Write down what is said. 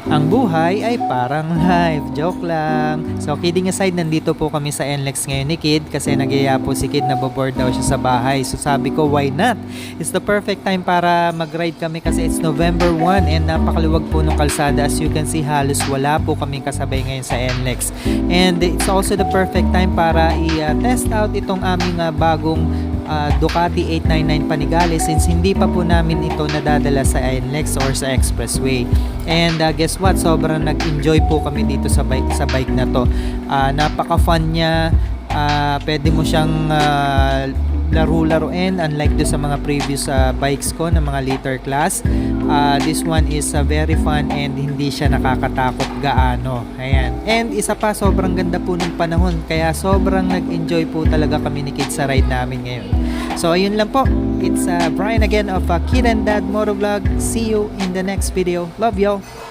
Ang buhay ay parang life. Joke lang. So kidding aside, nandito po kami sa NLEX ngayon ni Kid kasi nagyaya po si Kid na boboard daw siya sa bahay. So sabi ko, why not? It's the perfect time para mag-ride kami kasi it's November 1 and napakaluwag po ng kalsada. As you can see, halos wala po kami kasabay ngayon sa NLEX. And it's also the perfect time para i-test out itong aming bagong Ducati 899 Panigale since hindi pa po namin ito nadadala sa NLEX or sa Expressway. And guess what? Sobrang nag-enjoy po kami dito sa bike na to. Napaka-fun niya. Pwede mo siyang laro-laruin unlike do sa mga previous bikes ko na mga later class. This one is very fun and hindi siya nakakatakot gaano. Ayan. And isa pa, sobrang ganda po ng panahon kaya sobrang nag-enjoy po talaga kami ni Kid sa ride namin ngayon. So ayun lang po. It's Brian again of Kid and Dad Motovlog. See you in the next video. Love y'all.